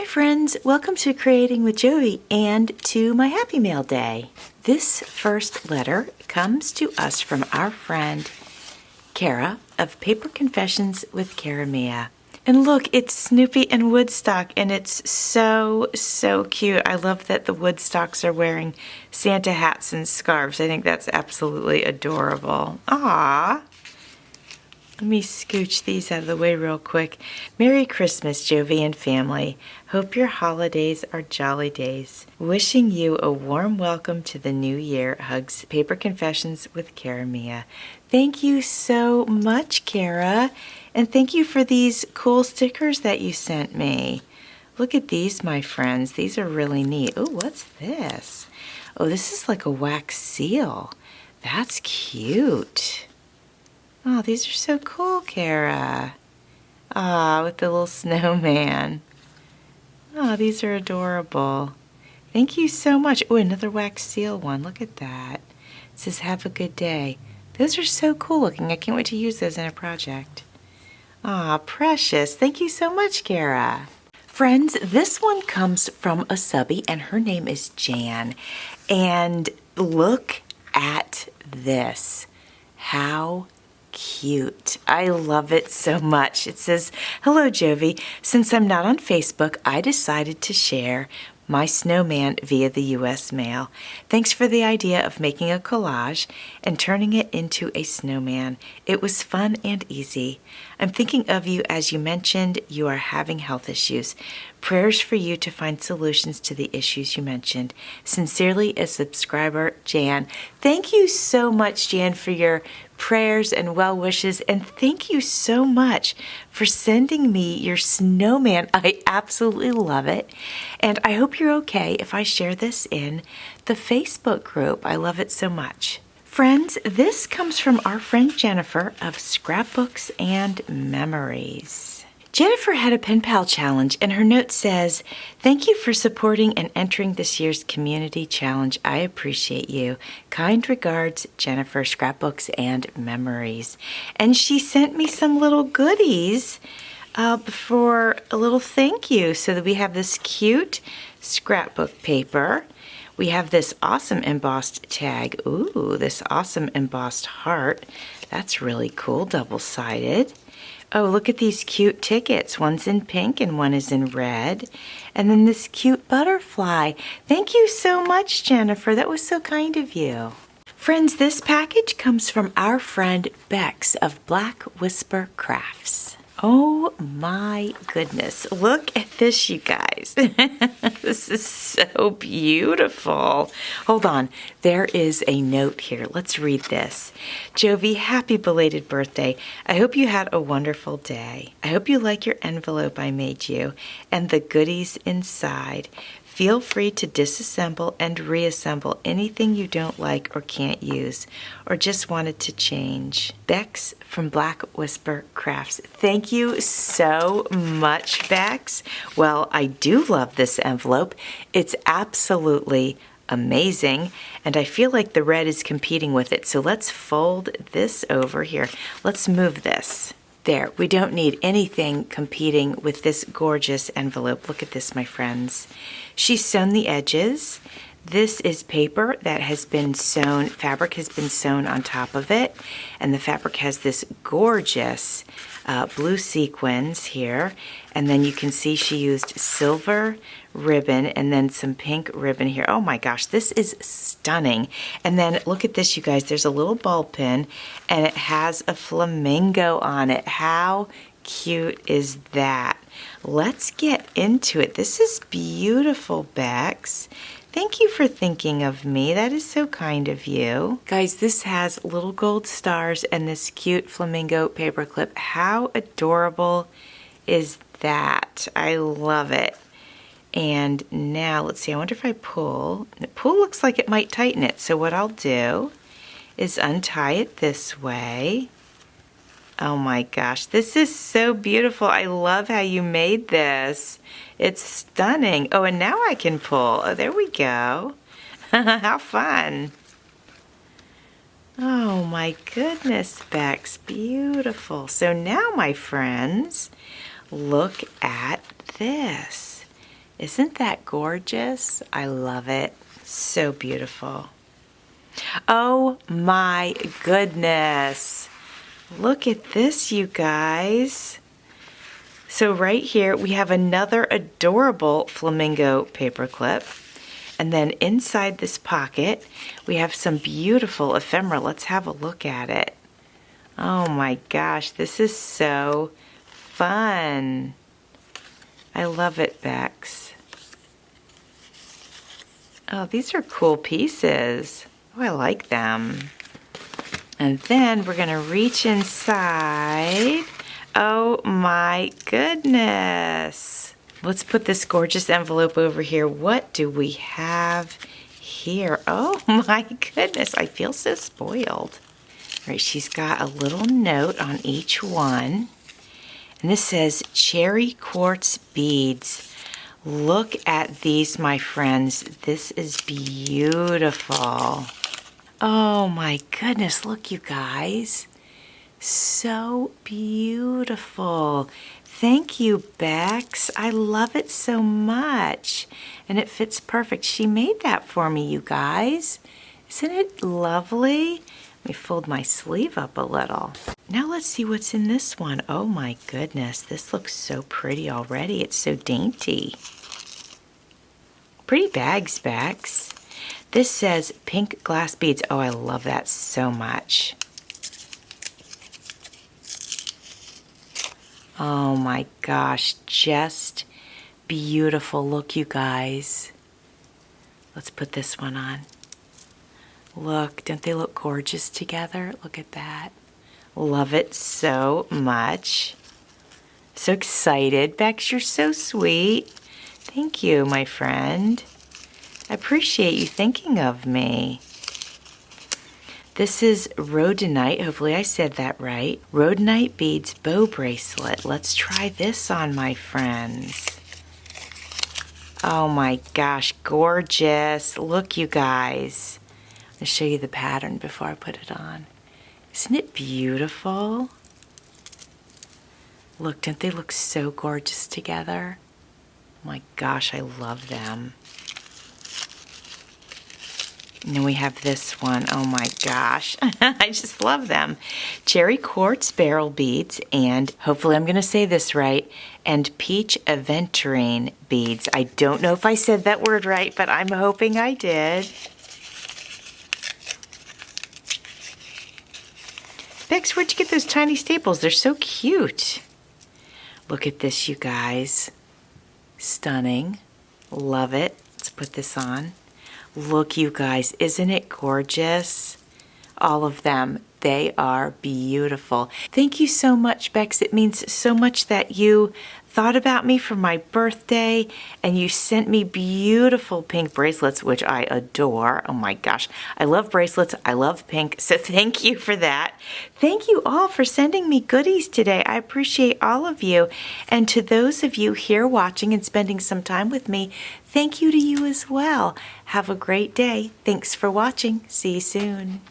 Hi friends, welcome to Creating with Jovi and to my Happy Mail Day. This first letter comes to us from our friend Kara of Paper Confessions with Kara Mia. And look, it's Snoopy and Woodstock, and it's so cute. I love that the Woodstocks are wearing Santa hats and scarves. I think that's absolutely adorable. Aww. Let me scooch these out of the way real quick. Merry Christmas, Jovi and family. Hope your holidays are jolly days. Wishing you a warm welcome to the new year. Hugs, Paper Confessions with Kara Mia. Thank you so much, Kara. And thank you for these cool stickers that you sent me. Look at these, my friends. These are really neat. Oh, what's this? Oh, this is like a wax seal. That's cute. Oh, these are so cool, Kara. Ah, with the little snowman. Oh, these are adorable. Thank you so much. Oh, another wax seal one. Look at that. It says, have a good day. Those are so cool looking. I can't wait to use those in a project. Ah, precious. Thank you so much, Kara. Friends, this one comes from a subby, and her name is Jan. And look at this. How cute. I love it so much. It says, hello, Jovi. Since I'm not on Facebook, I decided to share my snowman via the U.S. mail. Thanks for the idea of making a collage and turning it into a snowman. It was fun and easy. I'm thinking of you as you mentioned you are having health issues. Prayers for you to find solutions to the issues you mentioned. Sincerely, a subscriber, Jan. Thank you so much, Jan, for your prayers and well wishes, and thank you so much for sending me your snowman. I absolutely love it, and I hope you're okay if I share this in the Facebook group. I love it so much. Friends, this comes from our friend Jennifer of Scrapbooks and Memories. Jennifer had a pen pal challenge, and her note says, thank you for supporting and entering this year's community challenge. I appreciate you. Kind regards, Jennifer, Scrapbooks and Memories. And she sent me some little goodies for a little thank you. So that we have this cute scrapbook paper. We have this awesome embossed tag. Ooh, this awesome embossed heart. That's really cool, double-sided. Oh, look at these cute tickets. One's in pink and one is in red. And then this cute butterfly. Thank you so much, Jennifer. That was so kind of you. Friends, this package comes from our friend Bex of Black Whisper Crafts. Oh my goodness. Look at this, you guys. This is so beautiful. Hold on. There is a note here. Let's read this. Jovi, happy belated birthday. I hope you had a wonderful day. I hope you like your envelope I made you and the goodies inside. Feel free to disassemble and reassemble anything you don't like or can't use or just wanted to change. Bex from Black Whisper Crafts. Thank you so much, Bex. Well, I do love this envelope. It's absolutely amazing, and I feel like the red is competing with it. So let's fold this over here. Let's move this. There, we don't need anything competing with this gorgeous envelope. Look at this, my friends. She's sewn the edges. This is paper that has been sewn, fabric has been sewn on top of it, and the fabric has this gorgeous blue sequins here, and then you can see she used silver ribbon and then some pink ribbon here. Oh my gosh, this is stunning. And then look at this, you guys. There's a little ball pin, and it has a flamingo on it. How cute is that? Let's get into it. This is beautiful, Bex. Thank you for thinking of me. That is so kind of you. Guys, this has little gold stars and this cute flamingo paperclip. How adorable is that? I love it. And now, let's see, I wonder if I pull. The pull looks like it might tighten it. So what I'll do is untie it this way. Oh my gosh, this is so beautiful. I love how you made this. It's stunning. Oh, and now I can pull. Oh, there we go. How fun. Oh my goodness, Bex, beautiful. So now, my friends, look at this. Isn't that gorgeous? I love it. So beautiful. Oh my goodness. Look at this, you guys. So right here we have another adorable flamingo paperclip. And then inside this pocket we have some beautiful ephemera. Let's have a look at it. Oh my gosh, this is so fun. I love it, Bex. Oh, these are cool pieces. Oh, I like them. And then we're gonna reach inside. Oh my goodness. Let's put this gorgeous envelope over here. What do we have here? Oh my goodness, I feel so spoiled. All right, she's got a little note on each one. And this says cherry quartz beads. Look at these, my friends. This is beautiful. Oh my goodness, look you guys. So beautiful. Thank you, Bex. I love it so much. And it fits perfect. She made that for me, you guys. Isn't it lovely? Let me fold my sleeve up a little. Now let's see what's in this one. Oh my goodness, this looks so pretty already. It's so dainty. Pretty bags, Bex. This says pink glass beads. Oh, I love that so much. Oh my gosh, just beautiful. Look, you guys. Let's put this one on. Look, don't they look gorgeous together? Look at that. Love it so much. So excited. Bex, you're so sweet. Thank you, my friend. I appreciate you thinking of me. This is rhodonite. Hopefully I said that right. Rhodonite beads bow bracelet. Let's try this on, my friends. Oh my gosh, gorgeous. Look, you guys. I'll show you the pattern before I put it on. Isn't it beautiful? Look, don't they look so gorgeous together? Oh my gosh, I love them. And then we have this one. Oh my gosh, I just love them. Cherry quartz barrel beads, and hopefully I'm going to say this right, and peach aventurine beads. I don't know if I said that word right, but I'm hoping I did. Bex, where'd you get those tiny staples? They're so cute. Look at this, you guys. Stunning. Love it. Let's put this on. Look, you guys, isn't it gorgeous? All of them. They are beautiful. Thank you so much, Bex. It means so much that you thought about me for my birthday and you sent me beautiful pink bracelets, which I adore. Oh my gosh. I love bracelets. I love pink. So thank you for that. Thank you all for sending me goodies today. I appreciate all of you. And to those of you here watching and spending some time with me, thank you to you as well. Have a great day. Thanks for watching. See you soon.